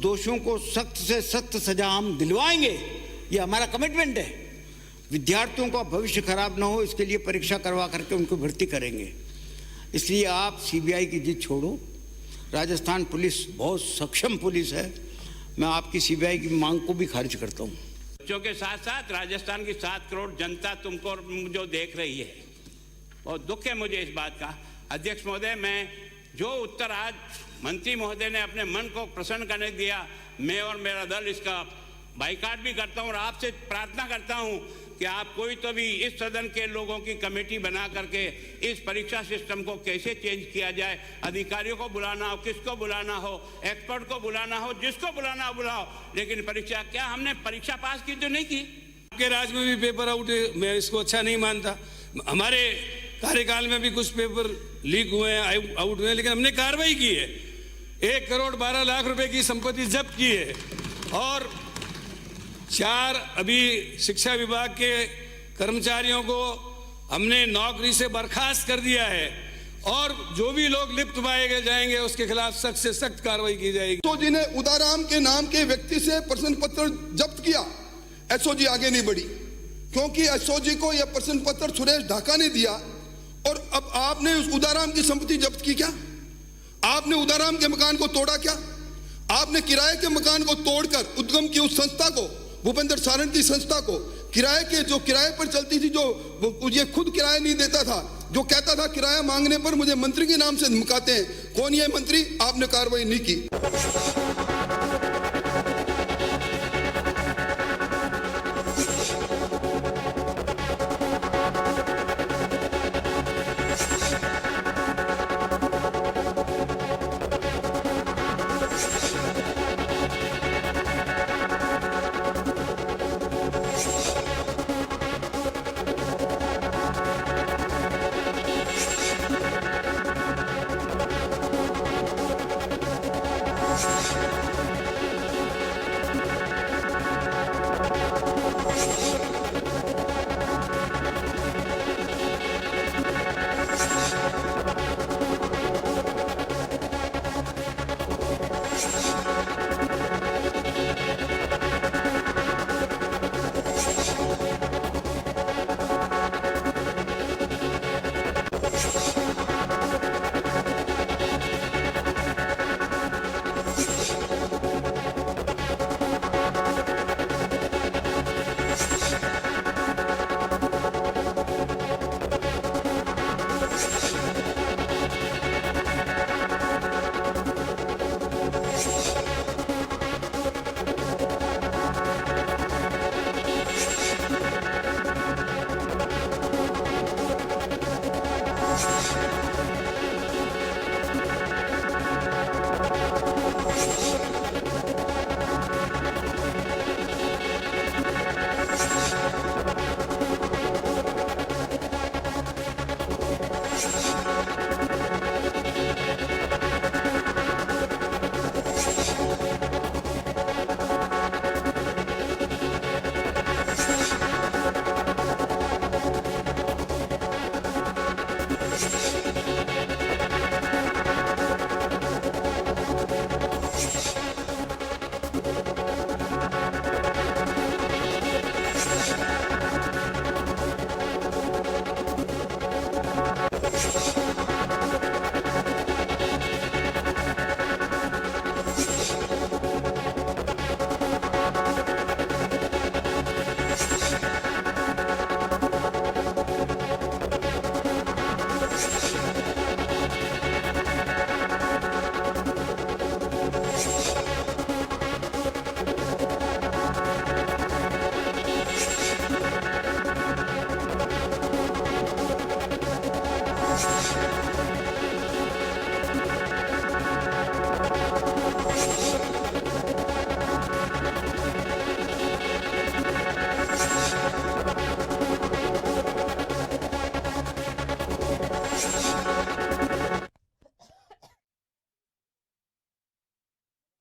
दोषियों को सख्त से सख्त सजा हम दिलवाएंगे, ये हमारा कमिटमेंट है। विद्यार्थियों का भविष्य खराब ना हो इसके लिए परीक्षा करवा करके उनको भर्ती करेंगे। इसलिए आप सीबीआई की जिद छोड़ो। राजस्थान पुलिस बहुत सक्षम पुलिस है। मैं आपकी सीबीआई की मांग को भी खारिज करता हूँ। बच्चों के साथ साथ राजस्थान की 7 करोड़ जनता तुमको जो देख रही है, बहुत दुख है मुझे इस बात का। अध्यक्ष महोदय, मैं जो उत्तर आज मंत्री महोदय ने अपने मन को प्रसन्न करने दिया, मैं और मेरा दल इसका बाइकाट भी करता हूं और आपसे प्रार्थना करता हूं कि आप कोई तो भी इस सदन के लोगों की कमेटी बना करके इस परीक्षा सिस्टम को कैसे चेंज किया जाए, अधिकारियों को बुलाना हो, किसको बुलाना हो, एक्सपर्ट को बुलाना हो, जिसको बुलाना हो बुलाओ, लेकिन परीक्षा क्या हमने परीक्षा पास की तो नहीं की? आपके राज्य में भी पेपर आउट है, मैं इसको अच्छा नहीं मानता। हमारे कार्यकाल में भी कुछ पेपर लीक हुए हैं, आउट हुए हैं, लेकिन हमने कार्रवाई की है। 1 करोड़ 12 लाख रुपए की संपत्ति जब्त की है और 4 अभी शिक्षा विभाग के कर्मचारियों को हमने नौकरी से बर्खास्त कर दिया है और जो भी लोग लिप्त पाए जाएंगे उसके खिलाफ सख्त से सख्त कार्रवाई की जाएगी। तो जिन्हें उदाराम के नाम के व्यक्ति से प्रश्न पत्र जब्त किया, एसओजी आगे नहीं बढ़ी क्योंकि एसओजी को यह प्रश्न पत्र सुरेश ढाका ने दिया और अब आपने उस उदाराम की संपत्ति जब्त की। क्या आपने उदाराम के मकान को तोड़ा? क्या आपने किराए के मकान को तोड़कर उद्गम की उस संस्था को, भूपेंद्र सारंग की संस्था को, किराए पर चलती थी, जो ये खुद किराया नहीं देता था, जो कहता था किराया मांगने पर मुझे मंत्री के नाम से धमकाते हैं, कौन ये मंत्री? आपने कार्रवाई नहीं की।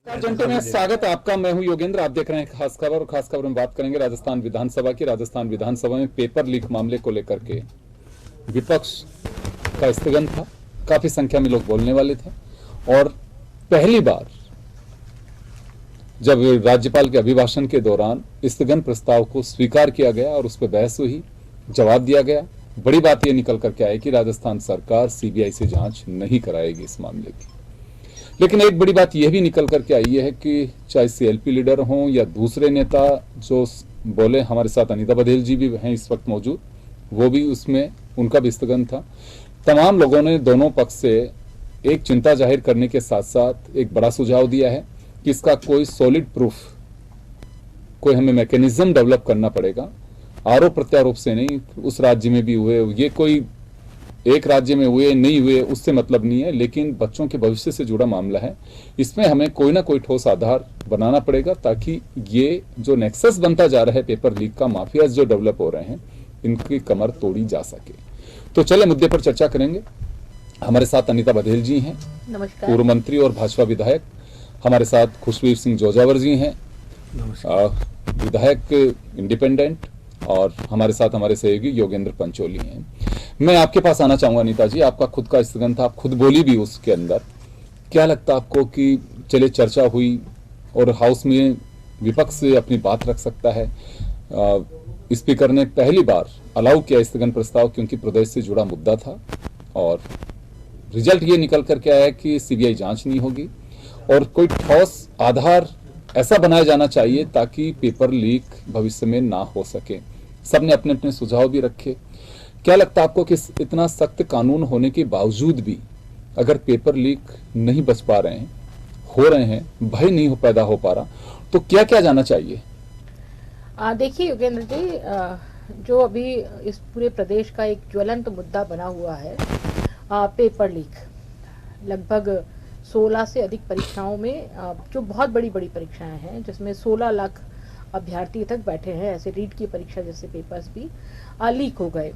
जनता में स्वागत है आपका। मैं हूं योगेंद्र। आप देख रहे हैं खास खबर, और खास खबर में बात करेंगे राजस्थान विधानसभा की। राजस्थान विधानसभा में पेपर लीक मामले को लेकर के विपक्ष का स्थगन था, काफी संख्या में लोग बोलने वाले थे और पहली बार जब राज्यपाल के अभिभाषण के दौरान स्थगन प्रस्ताव को स्वीकार किया गया और उस पर बहस हुई, जवाब दिया गया। बड़ी बात यह निकल करके आई कि राजस्थान सरकार सीबीआई से जांच नहीं कराएगी इस मामले की। लेकिन एक बड़ी बात यह भी निकल करके आई है कि चाहे सीएलपी लीडर हों या दूसरे नेता जो बोले, हमारे साथ अनीता बघेल जी भी हैं इस वक्त मौजूद, वो भी उसमें उनका भी स्थगन था। तमाम लोगों ने दोनों पक्ष से एक चिंता जाहिर करने के साथ साथ एक बड़ा सुझाव दिया है कि इसका कोई सॉलिड प्रूफ, कोई हमें मैकेनिज्म डेवलप करना पड़ेगा। आरोप प्रत्यारोप से नहीं, उस राज्य में भी हुए, ये कोई एक राज्य में हुए नहीं हुए उससे मतलब नहीं है, लेकिन बच्चों के भविष्य से जुड़ा मामला है। इसमें हमें कोई ना कोई ठोस आधार बनाना पड़ेगा ताकि ये जो नेक्सस बनता जा रहा है पेपर लीक का, माफियाज जो डेवलप हो रहे हैं, इनकी कमर तोड़ी जा सके। तो चले मुद्दे पर चर्चा करेंगे। हमारे साथ अनीता बघेल जी हैं, नमस्कार। पूर्व मंत्री और भाजपा विधायक। हमारे साथ खुशवीर सिंह जोजावर जी हैं, विधायक इंडिपेंडेंट, और हमारे साथ हमारे सहयोगी योगेंद्र पंचोली हैं। मैं आपके पास आना चाहूंगा अनीता जी, आपका खुद का स्थगन था, आप खुद बोली भी उसके अंदर। क्या लगता आपको कि चले चर्चा हुई और हाउस में विपक्ष अपनी बात रख सकता है? स्पीकर ने पहली बार अलाउ किया स्थगन प्रस्ताव क्योंकि प्रदेश से जुड़ा मुद्दा था, और रिजल्ट ये निकल करके आया कि सीबीआई जांच नहीं होगी और कोई ठोस आधार ऐसा बनाया जाना चाहिए ताकि पेपर लीक भविष्य में ना हो सके। सबने अपने अपने सुझाव भी रखे। क्या लगता है आपको कि इतना सख्त कानून होने के बावजूद भी अगर पेपर लीक नहीं बच पा रहे हैं, हो रहे हैं, भय नहीं पैदा हो पा रहा, तो क्या क्या जाना चाहिए? देखिए योगेंद्र जी, जो अभी इस पूरे प्रदेश का एक ज्वलंत मुद्दा बना हुआ है, पेपर लीक, लगभग 16 से अधिक परीक्षाओं में, जो बहुत बड़ी बड़ी परीक्षाएं हैं जिसमें 16 लाख अभ्यर्थी तक बैठे हैं, ऐसे रीट की परीक्षा जैसे पेपर्स भी लीक हो गए।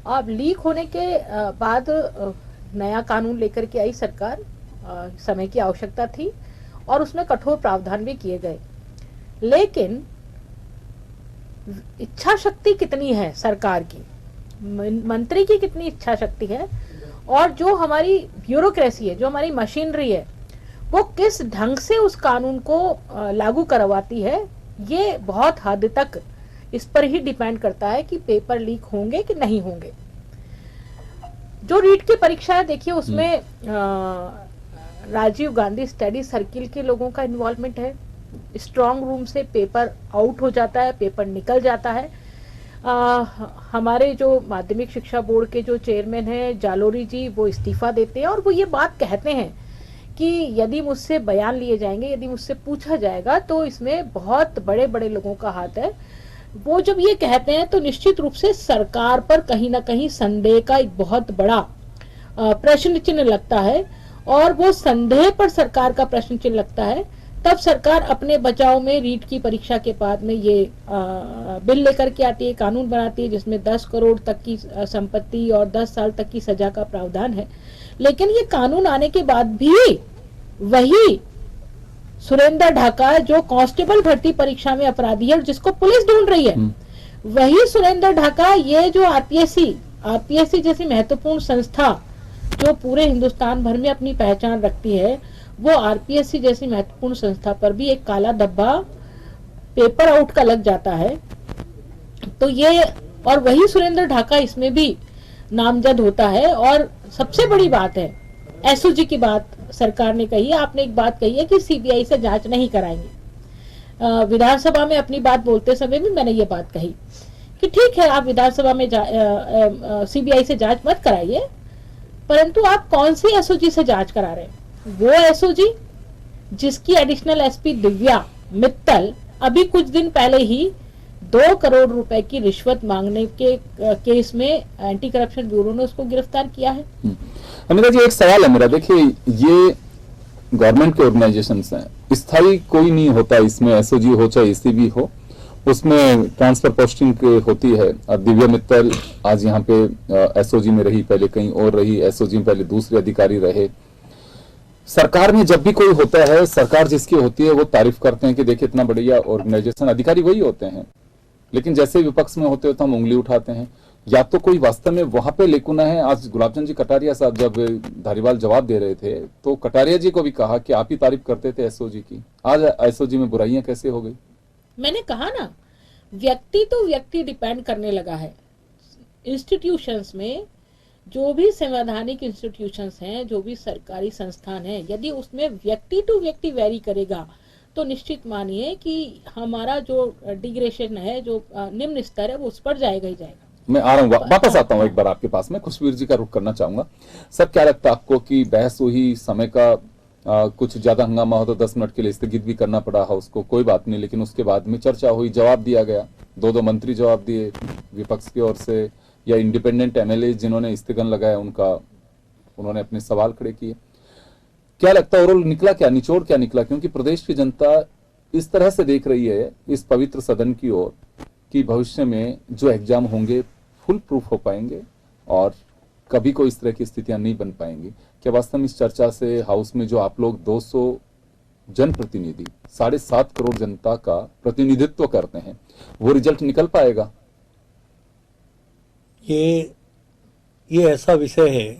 अब लीक होने के बाद नया कानून लेकर के आई सरकार, समय की आवश्यकता थी और उसमें कठोर प्रावधान भी किए गए। लेकिन इच्छा शक्ति कितनी है सरकार की, मंत्री की कितनी इच्छा शक्ति है, और जो हमारी ब्यूरोक्रेसी है, जो हमारी मशीनरी है, वो किस ढंग से उस कानून को लागू करवाती है, ये बहुत हद तक इस पर ही डिपेंड करता है कि पेपर लीक होंगे कि नहीं होंगे। जो रीट की परीक्षा है, देखिए उसमें राजीव गांधी स्टडी सर्किल के लोगों का इन्वॉल्वमेंट है। स्ट्रांग रूम से पेपर आउट हो जाता है, पेपर निकल जाता है। हमारे जो माध्यमिक शिक्षा बोर्ड के जो चेयरमैन हैं जालोरी जी, वो इस्तीफा देते हैं और वो ये बात कहते हैं कि यदि मुझसे बयान लिए जाएंगे, यदि मुझसे पूछा जाएगा तो इसमें बहुत बड़े बड़े लोगों का हाथ है। वो जब ये कहते हैं तो निश्चित रूप से सरकार पर कहीं ना कहीं संदेह का एक बहुत बड़ा प्रश्न चिन्ह लगता है, और वो संदेह पर सरकार का प्रश्न चिन्ह लगता है तब सरकार अपने बचाव में रीट की परीक्षा के बाद में ये बिल लेकर के आती है, कानून बनाती है जिसमें 10 करोड़ तक की संपत्ति और 10 साल तक की सजा का प्रावधान है। लेकिन ये कानून आने के बाद भी वही सुरेंद्र ढाका जो कांस्टेबल भर्ती परीक्षा में अपराधी है और जिसको पुलिस ढूंढ रही है, वही सुरेंद्र ढाका ये जो आरपीएससी जैसी महत्वपूर्ण संस्था जो पूरे हिंदुस्तान भर में अपनी पहचान रखती है, वो आरपीएससी जैसी महत्वपूर्ण संस्था पर भी एक काला धब्बा पेपर आउट का लग जाता है। तो ये, और वही सुरेंद्र ढाका इसमें भी नामजद होता है। और सबसे बड़ी बात है, एसओजी की बात सरकार ने कही है, आपने एक बात कही है कि सीबीआई से जांच नहीं कराएंगे। विधानसभा में अपनी बात बोलते समय भी मैंने ये बात कही कि ठीक है, आप विधानसभा में सीबीआई से जांच मत कराइए, परंतु आप कौन सी एसओजी से जांच करा रहे हैं? वो एसओजी जिसकी एडिशनल एसपी दिव्या मित्तल अभी कुछ दिन पहले ही 2 करोड़ रुपए की रिश्वत मांगने के केस में एंटी करप्शन ब्यूरो ने उसको गिरफ्तार किया है। अमिता जी, एक सवाल है मेरा, देखिए ये गवर्नमेंट के ऑर्गेनाइजेशंस हैं, स्थायी कोई नहीं होता इसमें, एसओजी हो चाहे एसीबी हो, उसमें ट्रांसफर पोस्टिंग होती है। अब दिव्या मित्तल आज यहाँ पे एसओजी में रही, पहले कहीं और रही, एसओजी में पहले दूसरे अधिकारी रहे। सरकार में जब भी कोई होता है, सरकार जिसकी होती है वो तारीफ करते हैं कि देखिए इतना बढ़िया ऑर्गेनाइजेशन, अधिकारी वही होते हैं, लेकिन जैसे विपक्ष में होते हो तो हम उंगली उठाते हैं। या तो कोई वास्तव में वहां पे लेकुना है। आज गुलाबचंद जी कटारिया साहब जब धारीवाल जवाब दे रहे थे तो कटारिया जी को भी कहा कि आप ही तारीफ करते थे एसओजी की, आज एसओजी में बुराइयां कैसे हो गई? मैंने कहा ना, व्यक्ति तो व्यक्ति डिपेंड करने लगा है। इंस्टीट्यूशंस में जो भी संवैधानिक इंस्टीट्यूशंस हैं, जो भी सरकारी संस्थान हैं, यदि उसमें व्यक्ति टू व्यक्ति वेरी करेगा तो निश्चित मानिए कि हमारा जो डिग्रेडेशन है, जो निम्न स्तर है, वो उस पर जाएगा ही जाएगा। मैं आ रहा हूँ, वापस आता हूँ एक बार आपके पास में। खुशवीर जी का रुख करना चाहूंगा। सर, क्या लगता है आपको कि बहस हुई, समय का कुछ ज्यादा हंगामा हो तो 10 मिनट के लिए स्थगित भी करना पड़ा हाउस को, कोई बात नहीं, लेकिन उसके बाद में चर्चा हुई, जवाब दिया गया, दो मंत्री जवाब दिए विपक्ष की ओर से या इंडिपेंडेंट एमएलए जिन्होंने स्थगन लगाया उन्होंने अपने सवाल खड़े किए। क्या लगता है ओवरऑल निकला क्या, निचोड़ क्या निकला? क्योंकि प्रदेश की जनता इस तरह से देख रही है इस पवित्र सदन की ओर कि भविष्य में जो एग्जाम होंगे फुल प्रूफ हो पाएंगे और कभी कोई इस तरह की स्थितियां नहीं बन पाएंगी। क्या वास्तव में इस चर्चा से हाउस में जो आप लोग 200 जनप्रतिनिधि 7.5 करोड़ जनता का प्रतिनिधित्व करते हैं, वो रिजल्ट निकल पाएगा? ये ऐसा विषय है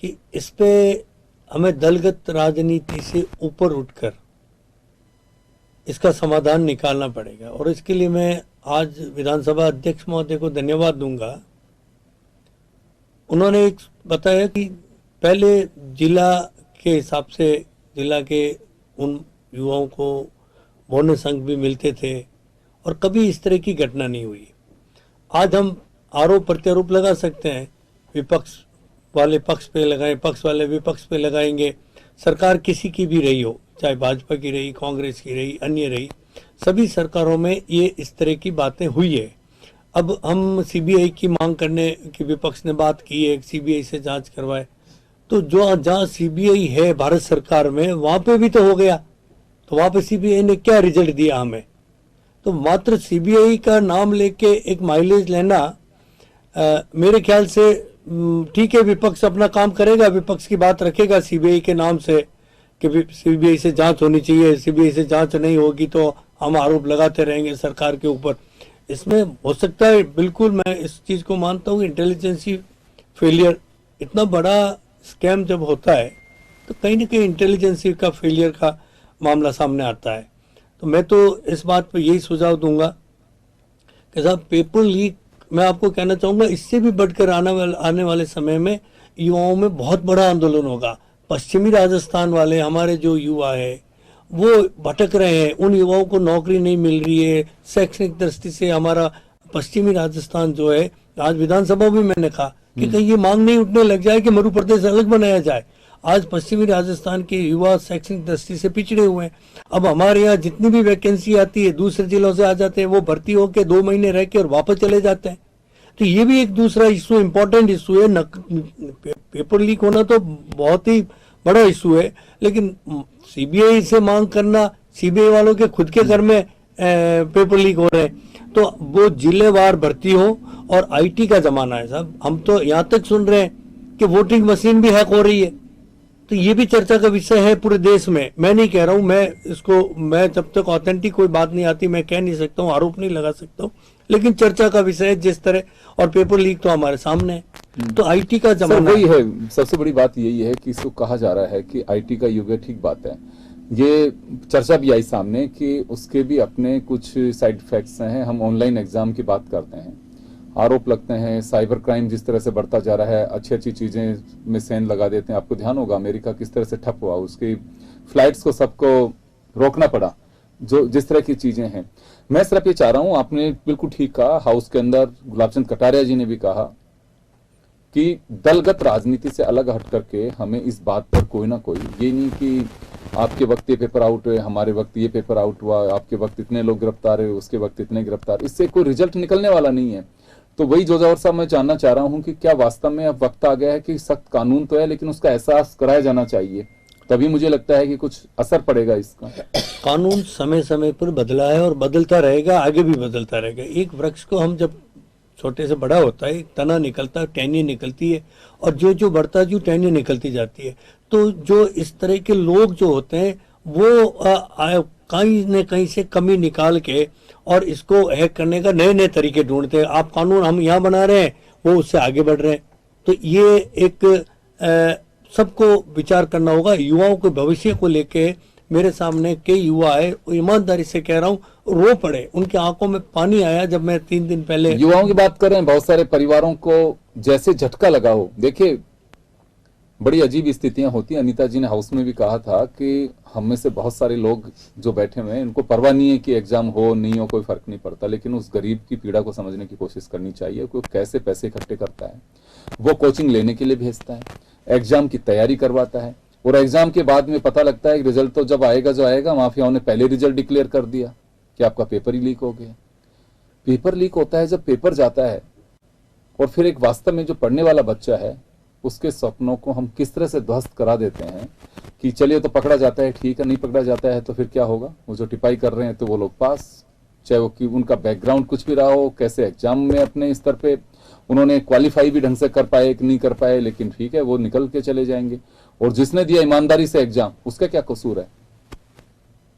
कि इस पे हमें दलगत राजनीति से ऊपर उठकर इसका समाधान निकालना पड़ेगा। और इसके लिए मैं आज विधानसभा अध्यक्ष महोदय को धन्यवाद दूंगा। उन्होंने एक बताया कि पहले जिला के हिसाब से जिला के उन युवाओं को बोनस अंक भी मिलते थे और कभी इस तरह की घटना नहीं हुई। आज हम आरोप प्रत्यारोप लगा सकते हैं, विपक्ष वाले पक्ष पे लगाएं, पक्ष वाले विपक्ष पे लगाएंगे। सरकार किसी की भी रही हो, चाहे भाजपा की रही, कांग्रेस की रही, अन्य रही, सभी सरकारों में ये इस तरह की बातें हुई है। अब हम सीबीआई की मांग करने की विपक्ष ने बात की है, सीबीआई से जांच करवाए, तो जो जहां सीबीआई है भारत सरकार में वहां पे भी तो हो गया, तो वहां पे सीबीआई ने क्या रिजल्ट दिया हमें? तो मात्र सीबीआई का नाम लेके एक माइलेज लेना मेरे ख्याल से ठीक है। विपक्ष अपना काम करेगा, विपक्ष की बात रखेगा सीबीआई के नाम से कि सीबीआई से जांच होनी चाहिए, सीबीआई से जांच नहीं होगी तो हम आरोप लगाते रहेंगे सरकार के ऊपर। इसमें हो सकता है, बिल्कुल मैं इस चीज को मानता हूँ, इंटेलिजेंसी फेलियर, इतना बड़ा स्कैम जब होता है तो कहीं ना कहीं इंटेलिजेंसी का फेलियर का मामला सामने आता है। तो मैं तो इस बात पर यही सुझाव दूंगा कि साहब पेपर लीक, मैं आपको कहना चाहूंगा इससे भी बढ़कर आने वाले समय में युवाओं में बहुत बड़ा आंदोलन होगा। पश्चिमी राजस्थान वाले हमारे जो युवा है वो भटक रहे हैं, उन युवाओं को नौकरी नहीं मिल रही है। शैक्षणिक दृष्टि से हमारा पश्चिमी राजस्थान जो है, आज विधानसभा में मैंने कहा कि कहीं ये मांग नहीं उठने लग जाए कि मध्य प्रदेश अलग बनाया जाए। आज पश्चिमी राजस्थान के युवा शैक्षणिक दृष्टि से पिछड़े हुए हैं। अब हमारे यहाँ जितनी भी वैकेंसी आती है दूसरे जिलों से आ जाते हैं, वो भर्ती होकर 2 महीने रह के और वापस चले जाते हैं। तो ये भी एक दूसरा इशू, इम्पोर्टेंट इशू है। पेपर लीक होना तो बहुत ही बड़ा इशू है, लेकिन सीबीआई से मांग करना, सीबीआई वालों के खुद के घर में पेपर लीक हो रहे हैं, तो वो जिलेवार भर्ती हो। और आईटी का जमाना है साहब, हम तो यहाँ तक सुन रहे हैं कि वोटिंग मशीन भी हैक हो रही है। तो ये भी चर्चा का विषय है पूरे देश में। मैं नहीं कह रहा हूँ, मैं जब तक ऑथेंटिक कोई बात नहीं आती मैं कह नहीं सकता हूँ, आरोप नहीं लगा सकता हूँ, लेकिन चर्चा का विषय है जिस तरह। और पेपर लीक तो हमारे सामने है, तो आईटी का जमाना वही है। सबसे बड़ी बात यही है कि इसको कहा जा रहा है कि आईटी का युग है, ठीक बात है। ये चर्चा भी आई सामने कि उसके भी अपने कुछ साइड इफेक्ट्स हैं। हम ऑनलाइन एग्जाम की बात करते हैं, आरोप लगते हैं, साइबर क्राइम जिस तरह से बढ़ता जा रहा है, अच्छी अच्छी चीजें में सेंध लगा देते हैं। आपको ध्यान होगा अमेरिका किस तरह से ठप हुआ, उसकी फ्लाइट्स को सबको रोकना पड़ा, जो जिस तरह की चीजें हैं। मैं सिर्फ ये चाह रहा हूं, आपने बिल्कुल ठीक कहा, हाउस के अंदर गुलाबचंद कटारिया जी ने भी कहा कि दलगत राजनीति से अलग हट करके हमें इस बात पर कोई ना कोई, ये नहीं कि आपके वक्त ये पेपर आउट हुए, हमारे वक्त ये पेपर आउट हुआ, आपके वक्त इतने लोग गिरफ्तार हुए, उसके वक्त इतने गिरफ्तार, इससे कोई रिजल्ट निकलने वाला नहीं है। तो वही जोजावर साहब मैं जानना चाह रहा हूं कि क्या वास्तव में अब वक्त आ गया है कि सख्त कानून तो है लेकिन उसका एहसास कराया जाना चाहिए, तभी मुझे लगता है कि कुछ असर पड़ेगा इसका। कानून समय समय पर बदला है और बदलता रहेगा, आगे भी बदलता रहेगा। एक वृक्ष को हम जब छोटे से बड़ा होता है, तना निकलता है, टहनी निकलती है, और जो जो बढ़ता है जो टहनी निकलती जाती है। तो जो इस तरह के लोग जो होते हैं वो कहीं न कहीं से कमी निकाल के और इसको हैक करने का नए नए तरीके ढूंढते हैं। आप कानून हम यहाँ बना रहे हैं, वो उससे आगे बढ़ रहे हैं। तो ये एक सबको विचार करना होगा। युवाओं के भविष्य को लेके मेरे सामने कई युवा है, ईमानदारी से कह रहा हूँ, रो पड़े, उनकी आंखों में पानी आया जब मैं 3 दिन पहले। युवाओं की बात कर रहे हैं, बहुत सारे परिवारों को जैसे झटका लगा हो। देखिए, बड़ी अजीब स्थितियां होती हैं। अनीता जी ने हाउस में भी कहा था कि हम में से बहुत सारे लोग जो बैठे हुए हैं, इनको परवाह नहीं है कि एग्जाम हो नहीं हो, कोई फर्क नहीं पड़ता, लेकिन उस गरीब की पीड़ा को समझने की कोशिश करनी चाहिए। कोई कैसे पैसे इकट्ठे करता है, वो कोचिंग लेने के लिए भेजता है, एग्जाम की तैयारी करवाता है, और एग्जाम के बाद में पता लगता है कि रिजल्ट तो जब आएगा जो आएगा, माफियाओं ने पहले रिजल्ट डिक्लेयर कर दिया कि आपका पेपर ही लीक हो गया। पेपर लीक होता है जब पेपर जाता है, और फिर एक वास्तव में जो पढ़ने वाला बच्चा है, उसके सपनों को हम किस तरह से ध्वस्त करा देते हैं कि चलिए तो पकड़ा जाता है, ठीक है, नहीं पकड़ा जाता है तो फिर क्या होगा। वो जो टिपाई कर रहे हैं तो वो लोग पास, चाहे वो कि उनका बैकग्राउंड कुछ भी रहा हो, कैसे एग्जाम में अपने स्तर पे उन्होंने क्वालिफाई भी ढंग से कर पाए कि नहीं कर पाए, लेकिन ठीक है, वो निकल के चले जाएंगे। और जिसने दिया ईमानदारी से एग्जाम, उसका क्या कसूर है।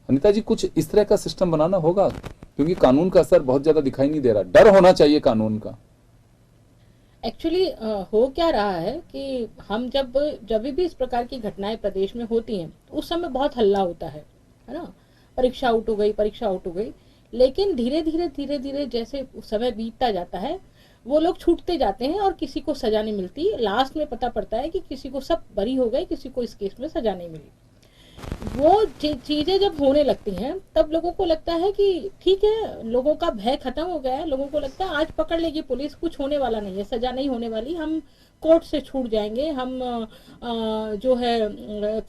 अनीता जी, कुछ इस तरह का सिस्टम बनाना होगा, क्योंकि कानून का असर बहुत ज्यादा दिखाई नहीं दे रहा। डर होना चाहिए कानून का। एक्चुअली हो क्या रहा है कि हम जब भी इस प्रकार की घटनाएं प्रदेश में होती हैं, उस समय बहुत हल्ला होता है ना, परीक्षा आउट हो गई, परीक्षा आउट हो गई। लेकिन धीरे धीरे जैसे समय बीतता जाता है, वो लोग छूटते जाते हैं और किसी को सजा नहीं मिलती। लास्ट में पता पड़ता है कि किसी को सब बरी हो गए, किसी को इस केस में सजा नहीं मिली। वो चीजें जब होने लगती हैं, तब लोगों को लगता है कि ठीक है, लोगों का भय खत्म हो गया है। लोगों को लगता है आज पकड़ लेगी पुलिस, कुछ होने वाला नहीं है, सजा नहीं होने वाली, हम कोर्ट से छूट जाएंगे, हम जो है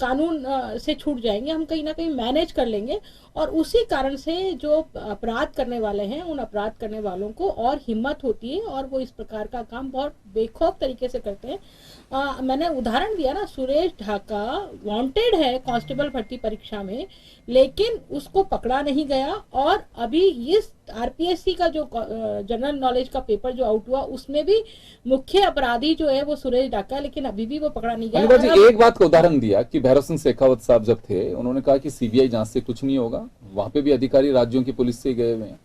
कानून से छूट जाएंगे, हम कहीं ना कहीं मैनेज कर लेंगे। और उसी कारण से जो अपराध करने वाले हैं, उन अपराध करने वालों को और हिम्मत होती है और वो इस प्रकार का काम बहुत बेखौफ तरीके से करते हैं। मैंने उदाहरण दिया ना, सुरेश ढाका वांटेड है कांस्टेबल भर्ती परीक्षा में, लेकिन उसको पकड़ा नहीं गया। और अभी इस आरपीएससी का जो जनरल नॉलेज का पेपर जो आउट हुआ, उसमें भी मुख्य अपराधी जो है वो सुरेश ढाका, लेकिन अभी भी वो पकड़ा नहीं गया। जी, एक बात का उदाहरण दिया कि भैरव सिंह शेखावत साहब जब थे, उन्होंने कहा कि सीबीआई जांच से कुछ नहीं होगा। वहां पे भी अधिकारी राज्यों की पुलिस से गए हुए हैं।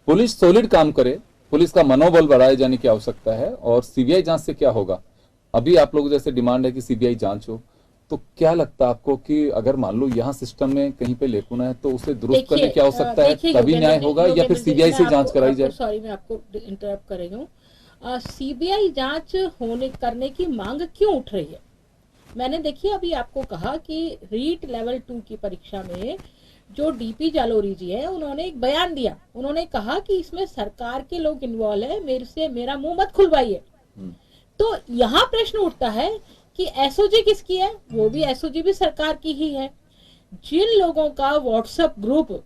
पुलिस सॉलिड काम करे, पुलिस का मनोबल बढ़ाए जाने की आवश्यकता है, और सीबीआई जांच से क्या होगा। अभी आप लोग जैसे डिमांड है कि सीबीआई जांच हो, तो क्या लगता है आपको कि अगर मान लो यहाँ सिस्टम में कहीं पे लेकुना है, तो उसे दुरुस्त करने क्या हो सकता है, तभी न्याय होगा, या फिर सीबीआई से जांच कराई जाए। सॉरी, मैं आपको इंटरप्ट कर रही हूँ। सीबीआई जांच करने की मांग क्यों उठ रही है? मैंने देखिए अभी आपको कहा कि रीट लेवल 2 की परीक्षा में जो डीपी जालोरी जी है, उन्होंने एक बयान दिया। उन्होंने कहा कि इसमें सरकार के लोग इन्वॉल्व है, मेरा मुंह मत खुलवाइए। तो यहाँ प्रश्न उठता है कि एसओजी किसकी है? वो भी एसओजी भी सरकार की ही है। जिन लोगों का व्हाट्सएप ग्रुप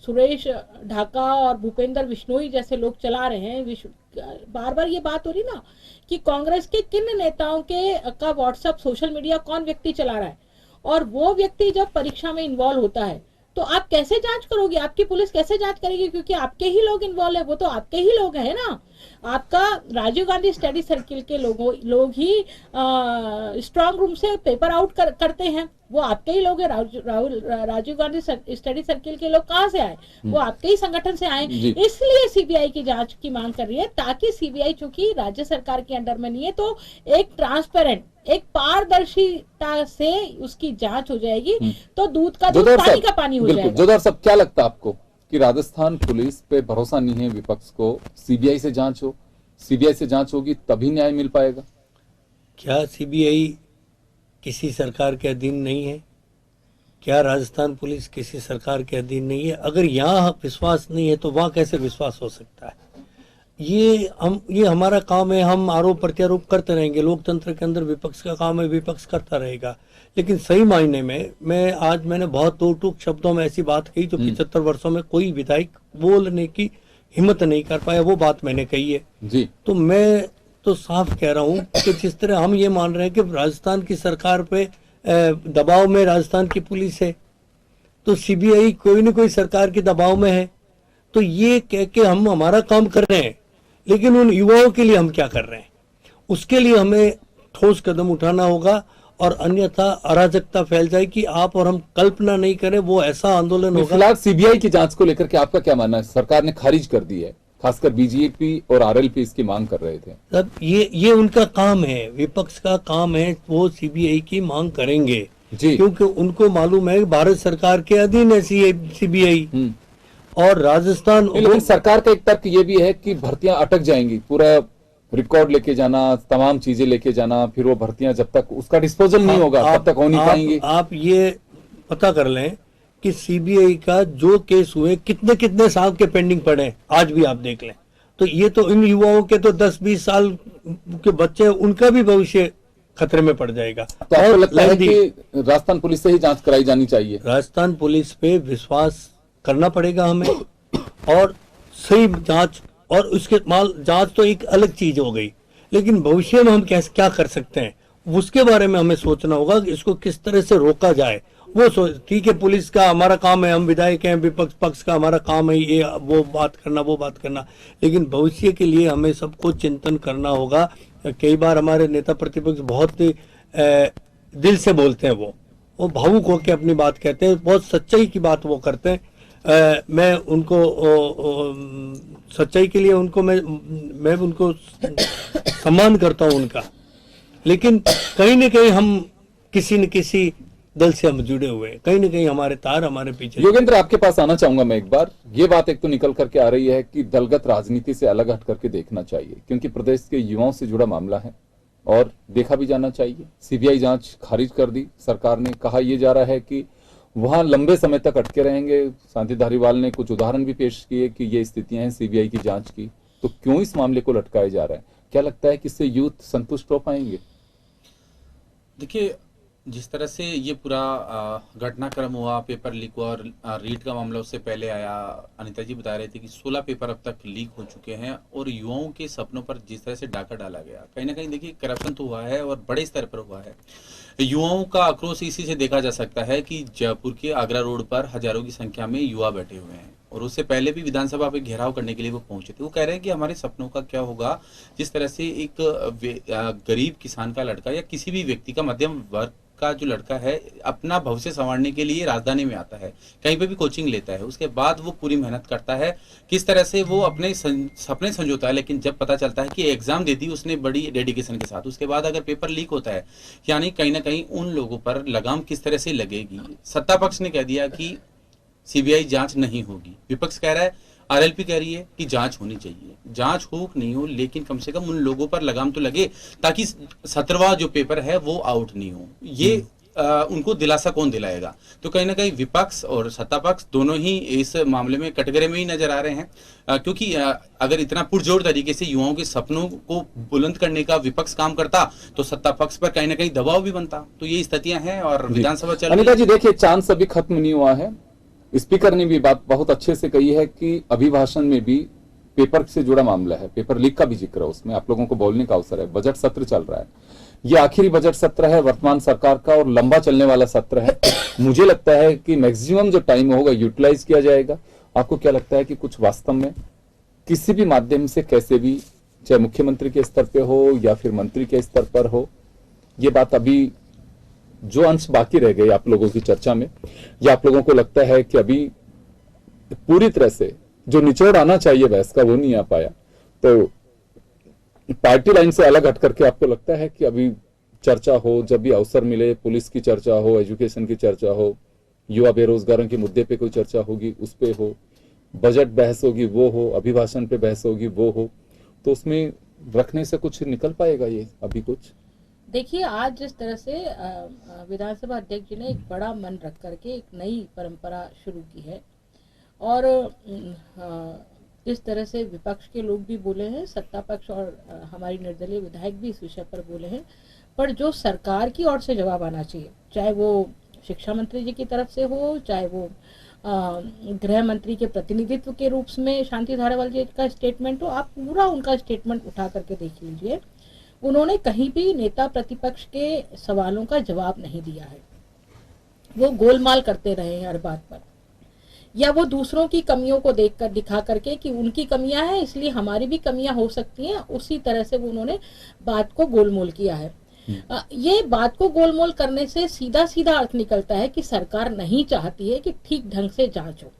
सुरेश ढाका और भूपेंद्र बिश्नोई जैसे लोग चला रहे हैं, बार बार ये बात हो रही ना कि कांग्रेस के किन नेताओं का व्हाट्सएप सोशल मीडिया कौन व्यक्ति चला रहा है, और वो व्यक्ति जब परीक्षा में इन्वॉल्व होता है तो आप कैसे जांच करोगे? आपकी पुलिस कैसे जांच करेगी? क्योंकि आपके ही लोग इन्वॉल्व है, वो तो आपके ही लोग हैं ना। आपका राजीव गांधी स्टडी सर्किल के लोग ही स्ट्रांग रूम से पेपर आउट करते हैं, वो आपके ही लोग हैं। राजीव गांधी स्टडी सर्किल के लोग कहाँ से आए? वो आपके ही संगठन से आए। इसलिए सीबीआई की जांच की मांग कर रही है, ताकि सीबीआई चूंकि राज्य सरकार के अंडर में नहीं है, तो एक ट्रांसपेरेंट, एक पारदर्शिता से उसकी जांच हो जाएगी, तो दूध का दूध, पानी का पानी हो जाएगा। जोधार साहब, क्या लगता है आपको कि राजस्थान पुलिस पे भरोसा नहीं है विपक्ष को? सीबीआई से जांच हो, सीबीआई से जांच होगी तभी न्याय मिल पाएगा। क्या सीबीआई किसी सरकार के अधीन नहीं है? क्या राजस्थान पुलिस किसी सरकार के अधीन नहीं है? अगर यहाँ विश्वास नहीं है तो वहाँ कैसे विश्वास हो सकता है? ये हमारा काम है, हम आरोप प्रत्यारोप करते रहेंगे। लोकतंत्र के अंदर विपक्ष का काम है, विपक्ष करता रहेगा। लेकिन सही मायने में मैंने बहुत दो टूक शब्दों में ऐसी बात कही जो 75 वर्षों में कोई विधायक बोलने की हिम्मत नहीं कर पाया, वो बात मैंने कही है जी। तो मैं तो साफ कह रहा हूँ कि जिस तरह हम ये मान रहे हैं कि राजस्थान की सरकार पे दबाव में राजस्थान की पुलिस है, तो सीबीआई कोई न कोई सरकार के दबाव में है। तो ये कह के हम हमारा काम कर रहे हैं, लेकिन उन युवाओं के लिए हम क्या कर रहे हैं, उसके लिए हमें ठोस कदम उठाना होगा। और अन्यथा अराजकता फैल जाए कि आप और हम कल्पना नहीं करें, वो ऐसा आंदोलन होगा। फिलहाल सीबीआई की जांच को लेकर के आपका क्या मानना है? सरकार ने खारिज कर दी है, खासकर बीजेपी और आरएलपी इसकी मांग कर रहे थे। तब ये उनका काम है, विपक्ष का काम है, वो सीबीआई की मांग करेंगे जी। क्योंकि उनको मालूम है भारत सरकार के अधीन है सीबीआई। और राजस्थान, लेकिन सरकार का एक तर्क ये भी है कि भर्तियां अटक जाएंगी, पूरा रिकॉर्ड लेके जाना, तमाम चीजें लेके जाना, फिर वो भर्तियां जब तक उसका डिस्पोजल नहीं होगा तब तक हो नहीं पाएंगी। आप ये पता कर लें कि सीबीआई का जो केस हुए कितने साल के पेंडिंग पड़े हैं, आज भी आप देख लें। तो ये तो इन युवाओं के तो 10-20 साल के बच्चे, उनका भी भविष्य खतरे में पड़ जाएगा। तो आपको लगता है कि राजस्थान पुलिस से ही जांच कराई जानी चाहिए? राजस्थान पुलिस पे विश्वास करना पड़ेगा हमें, और सही जांच, और उसके जांच तो एक अलग चीज हो गई, लेकिन भविष्य में हम क्या कर सकते हैं उसके बारे में हमें सोचना होगा कि इसको किस तरह से रोका जाए। वो ठीक है, पुलिस का हमारा काम है, हम विधायक हैं, विपक्ष पक्ष का हमारा काम है ये वो बात करना, लेकिन भविष्य के लिए हमें सबको चिंतन करना होगा। कई बार हमारे नेता प्रतिपक्ष बहुत दिल से बोलते हैं, वो भावुक होकर अपनी बात कहते हैं, बहुत सच्चाई की बात वो करते हैं। मैं उनको सच्चाई के लिए उनको मैं उनको सम्मान करता हूं उनका, लेकिन कहीं न कहीं हम किसी न किसी दल से हम जुड़े हुए, कहीं न कहीं हमारे तार हमारे पीछे। योगेंद्र, आपके पास आना चाहूंगा मैं एक बार। ये बात एक तो निकल करके आ रही है कि दलगत राजनीति से अलग हट करके देखना चाहिए, क्योंकि प्रदेश के युवाओं से जुड़ा मामला है और देखा भी जाना चाहिए। सीबीआई जांच खारिज कर दी सरकार ने, कहा यह जा रहा है कि वहां लंबे समय तक अटके रहेंगे। शांति धारीवाल ने कुछ उदाहरण भी पेश किए कि ये स्थितियां हैं सीबीआई की जांच की, तो क्यों इस मामले को लटकाया जा रहा है? क्या लगता है कि इससे यूथ संतुष्ट हो पाएंगे? देखिए, जिस तरह से ये पूरा घटनाक्रम हुआ, पेपर लीक हुआ और रीट का मामला उससे पहले आया, अनिता जी बता रहे थे कि 16 पेपर अब तक लीक हो चुके हैं और युवाओं के सपनों पर जिस तरह से डाका डाला गया, कहीं ना कहीं देखिए करप्शन तो हुआ है और बड़े स्तर पर हुआ है। युवाओं का आक्रोश इसी से देखा जा सकता है कि जयपुर के आगरा रोड पर हजारों की संख्या में युवा बैठे हुए हैं और उससे पहले भी विधानसभा पे घेराव करने के लिए वो पहुंचे थे। वो कह रहे हैं कि हमारे सपनों का क्या होगा। जिस तरह से एक गरीब किसान का लड़का या किसी भी व्यक्ति का मध्यम वर्ग का जो लड़का है अपना भविष्य संवारने के लिए राजधानी में आता है, कहीं पे भी कोचिंग लेता है, उसके बाद वो पूरी मेहनत करता है, किस तरह से वो अपने सपने संजोता है, लेकिन जब पता चलता है कि एग्जाम दे दी उसने बड़ी डेडिकेशन के साथ, उसके बाद अगर पेपर लीक होता है, यानी कहीं ना कहीं उन लोगों पर लगाम किस तरह से लगेगी। सत्ता पक्ष ने कह दिया कि सीबीआई जांच नहीं होगी, विपक्ष कह रहा है, आरएलपी कह रही है कि जांच होनी चाहिए। जांच हो नहीं हो, लेकिन कम से कम उन लोगों पर लगाम तो लगे ताकि 17वां जो पेपर है वो आउट नहीं हो। ये उनको दिलासा कौन दिलाएगा? तो कहीं ना कहीं विपक्ष और सत्ता पक्ष दोनों ही इस मामले में कटघरे में ही नजर आ रहे हैं, क्योंकि अगर इतना पुरजोर तरीके से युवाओं के सपनों को बुलंद करने का विपक्ष काम करता तो सत्ता पक्ष पर कहीं ना कहीं दबाव भी बनता। तो ये स्थितियां हैं और विधानसभा चल रही है। अनिता जी, देखिए, चांस अभी खत्म नहीं हुआ है। स्पीकर ने भी बात बहुत अच्छे से कही है कि अभिभाषण में भी पेपर से जुड़ा मामला है, पेपर लीक का भी जिक्र है, उसमें आप लोगों को बोलने का अवसर है। बजट सत्र चल रहा है, ये आखिरी बजट सत्र है वर्तमान सरकार का और लंबा चलने वाला सत्र है। मुझे लगता है कि मैक्सिमम जो टाइम होगा यूटिलाइज किया जाएगा। आपको क्या लगता है कि कुछ वास्तव में किसी भी माध्यम से कैसे भी, चाहे मुख्यमंत्री के स्तर पे हो या फिर मंत्री के स्तर पर हो, ये बात अभी जो अंश बाकी रह गए आप लोगों की चर्चा में, या आप लोगों को लगता है कि अभी पूरी तरह से जो निचोड़ आना चाहिए बहस का वो नहीं आ पाया? तो पार्टी लाइन से अलग हट करके आपको लगता है कि अभी चर्चा हो, जब भी अवसर मिले, पुलिस की चर्चा हो, एजुकेशन की चर्चा हो, युवा बेरोजगारों के मुद्दे पे कोई चर्चा होगी उस पे हो, बजट बहस होगी वो हो, अभिभाषण पे बहस होगी वो हो, तो उसमें रखने से कुछ निकल पाएगा ये अभी कुछ? देखिए, आज जिस तरह से विधानसभा अध्यक्ष जी ने एक बड़ा मन रख करके एक नई परंपरा शुरू की है और जिस तरह से विपक्ष के लोग भी बोले हैं, सत्ता पक्ष और हमारी निर्दलीय विधायक भी इस विषय पर बोले हैं, पर जो सरकार की ओर से जवाब आना चाहिए, चाहे वो शिक्षा मंत्री जी की तरफ से हो, चाहे वो गृह मंत्री के प्रतिनिधित्व के रूप में शांति धारीवाल जी का स्टेटमेंट हो, आप पूरा उनका स्टेटमेंट उठा करके देख लीजिए। उन्होंने कहीं भी नेता प्रतिपक्ष के सवालों का जवाब नहीं दिया है। वो गोलमाल करते रहे हैं हर बात पर, या वो दूसरों की कमियों को देखकर दिखा करके कि उनकी कमियां हैं इसलिए हमारी भी कमियां हो सकती हैं, उसी तरह से वो उन्होंने बात को गोलमोल किया है। ये बात को गोलमोल करने से सीधा सीधा अर्थ निकलता है कि सरकार नहीं चाहती है कि ठीक ढंग से जांच हो।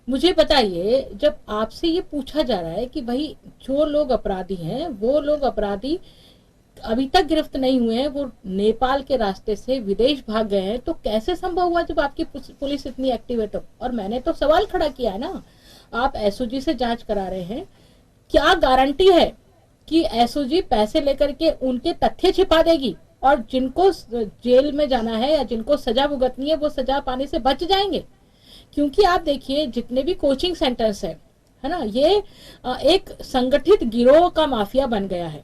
मुझे बताइए, जब आपसे ये पूछा जा रहा है कि भाई जो लोग अपराधी हैं वो लोग अपराधी अभी तक गिरफ्त नहीं हुए हैं, वो नेपाल के रास्ते से विदेश भाग गए हैं, तो कैसे संभव हुआ जब आपकी पुलिस इतनी एक्टिव है तो? और मैंने तो सवाल खड़ा किया है ना, आप एसओजी से जांच करा रहे हैं, क्या गारंटी है कि एसओजी पैसे लेकर के उनके तथ्य छिपा देगी और जिनको जेल में जाना है या जिनको सजा भुगतनी है वो सजा पाने से बच जाएंगे? क्योंकि आप देखिए जितने भी कोचिंग सेंटर्स है ना, ये एक संगठित गिरोह का माफिया बन गया है।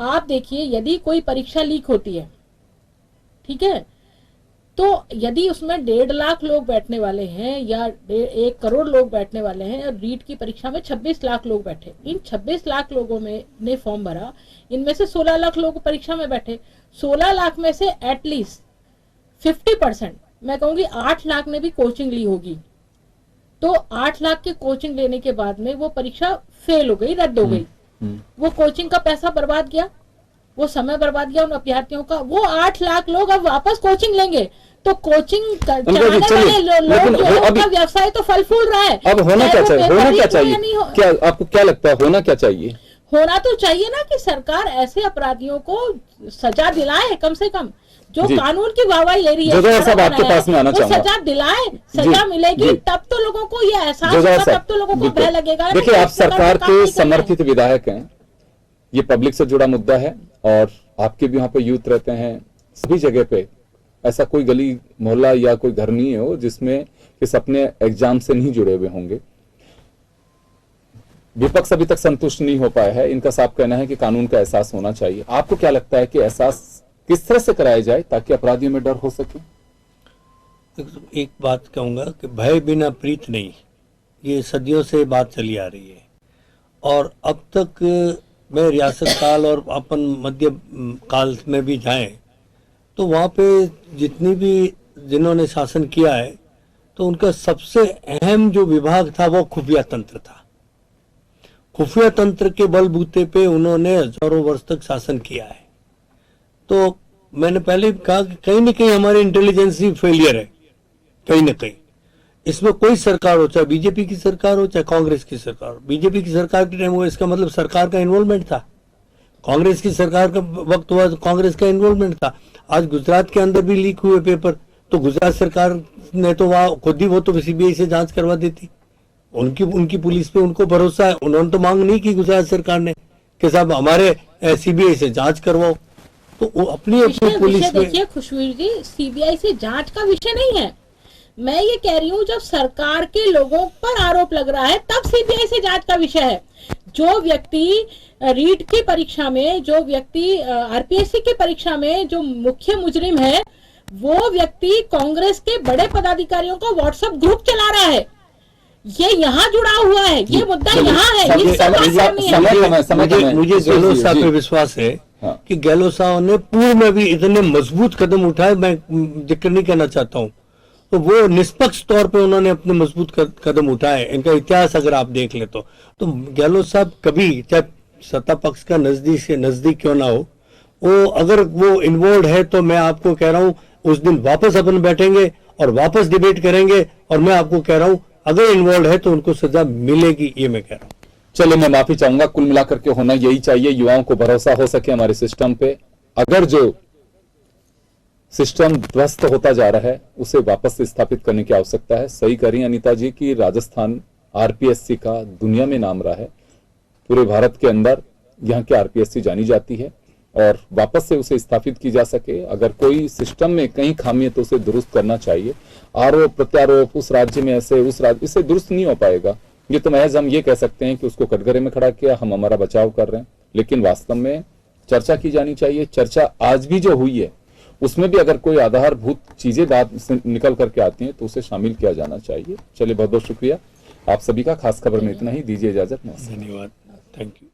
आप देखिए यदि कोई परीक्षा लीक होती है, ठीक है, तो यदि उसमें 1.5 लाख लोग बैठने वाले हैं या 1 करोड़ लोग बैठने वाले हैं और रीट की परीक्षा में 26 लाख लोग बैठे, इन 26 लाख लोगों में ने फॉर्म भरा, इनमें से 16 लाख लोग परीक्षा में बैठे, 16 लाख में से एटलीस्ट 50%, मैं कहूंगी 8 लाख ने भी कोचिंग ली होगी। तो 8 लाख की कोचिंग लेने के बाद में वो परीक्षा फेल हो गई, रद्द हो गई। वो कोचिंग का पैसा बर्बाद किया, वो समय बर्बाद किया उन अभ्यर्थियों का। वो 8 लाख लोग अब वापस कोचिंग लेंगे, तो कोचिंग चलाने वाले लोग जो है उनका व्यवसाय तो फल फूल रहा है। अब होना क्या चाहिए? होना क्या चाहिए? क्या आपको क्या लगता है होना क्या चाहिए? होना तो चाहिए ना कि सरकार ऐसे अपराधियों को सजा दिलाए, कम से कम जो कानून की वाहवाही ले रही है, आपके पास में आना चाहूंगा, सजा दिलाए, सजा मिलेगी तब तो लोगों को ये एहसास होगा, तब तो लोगों को भय लगेगा। देखिए, आप सरकार के समर्थित विधायक हैं, ये पब्लिक से जुड़ा मुद्दा है और आपके भी वहां पे यूथ रहते हैं। सभी जगह पे ऐसा कोई गली मोहल्ला या कोई घर नहीं हो जिसमें किस अपने एग्जाम से नहीं जुड़े हुए होंगे। विपक्ष अभी तक संतुष्ट नहीं हो पाया है। इनका साफ कहना है कि कानून का एहसास होना चाहिए। आपको क्या लगता है कि एहसास किस तरह से कराया जाए ताकि अपराधियों में डर हो सके? एक बात कहूंगा कि भय बिना प्रीत नहीं, ये सदियों से बात चली आ रही है। और अब तक मैं रियासत काल और अपन मध्य काल में भी जाएं तो वहाँ पे जितनी भी जिन्होंने शासन किया है तो उनका सबसे अहम जो विभाग था वो खुफिया तंत्र था। खुफिया तंत्र के बलबूते पे उन्होंने हजारों वर्ष तक शासन किया है। तो मैंने पहले कहा कि कहीं न कहीं हमारे इंटेलिजेंस ही फेलियर है, कहीं न कहीं। इसमें कोई सरकार हो, चाहे बीजेपी की सरकार हो चाहे कांग्रेस की सरकार हो, बीजेपी की सरकार के टाइम हुआ इसका मतलब सरकार का इन्वॉल्वमेंट था, कांग्रेस की सरकार का वक्त हुआ तो कांग्रेस का इन्वॉल्वमेंट था। आज गुजरात के अंदर भी लीक हुए पेपर, तो गुजरात सरकार ने तो वहां खुद ही वो तो सीबीआई से जांच करवा देती। उनकी पुलिस पे उनको भरोसा है, उन्होंने तो मांग नहीं की गुजरात सरकार ने कि साहब हमारे सीबीआई से जांच करवाओ। तो वो अपनी पुलिस में, देखिए खुशवीर जी, सीबीआई से जांच का विषय नहीं है। मैं ये कह रही हूँ जब सरकार के लोगों पर आरोप लग रहा है तब सीबीआई से जांच का विषय है। जो व्यक्ति रीट की परीक्षा में, जो व्यक्ति आरपीएससी की परीक्षा में जो मुख्य मुजरिम है, वो व्यक्ति कांग्रेस के बड़े पदाधिकारियों का व्हाट्सएप ग्रुप चला रहा है। ये यहाँ जुड़ा हुआ है, ये मुद्दा यहाँ है। मुझे गहलोत साहब पे विश्वास है कि गहलोत साहब ने पूर्व में भी इतने मजबूत कदम उठाए, मैं जिक्र नहीं करना चाहता हूँ, तो वो निष्पक्ष तौर पे उन्होंने अपने मजबूत कदम उठाए। इनका इतिहास अगर आप देख ले तो गहलोत साहब कभी, चाहे सत्ता पक्ष का नजदीक से नजदीक क्यों ना हो, वो अगर वो इन्वॉल्व है तो मैं आपको कह रहा हूँ उस दिन वापस अपन बैठेंगे और वापस डिबेट करेंगे। और मैं आपको कह रहा हूँ अगर इन्वॉल्व है तो उनको सजा मिलेगी, ये मैं कह रहा हूँ। चलिए, मैं माफी चाहूंगा। कुल मिलाकर के होना यही चाहिए, युवाओं को भरोसा हो सके हमारे सिस्टम पे। अगर जो सिस्टम ध्वस्त होता जा रहा है उसे वापस से स्थापित करने की आवश्यकता है। सही कह रही हैं अनीता जी कि राजस्थान आरपीएससी का दुनिया में नाम रहा है, पूरे भारत के अंदर यहाँ की आरपीएससी जानी जाती है और वापस से उसे स्थापित की जा सके। अगर कोई सिस्टम में कहीं खामी है तो उसे दुरुस्त करना चाहिए। आरोप प्रत्यारोप उस राज्य में ऐसे, उस राज्य, इससे दुरुस्त नहीं हो पाएगा। ये तो महज हम ये कह सकते हैं कि उसको कटघरे में खड़ा किया, हम हमारा बचाव कर रहे हैं, लेकिन वास्तव में चर्चा की जानी चाहिए। चर्चा आज भी जो हुई है उसमें भी अगर कोई आधारभूत चीजें बात से निकल करके आती हैं तो उसे शामिल किया जाना चाहिए। चलिए, बहुत बहुत शुक्रिया आप सभी का। खास खबर में इतना ही, दीजिए इजाजत। धन्यवाद, थैंक यू।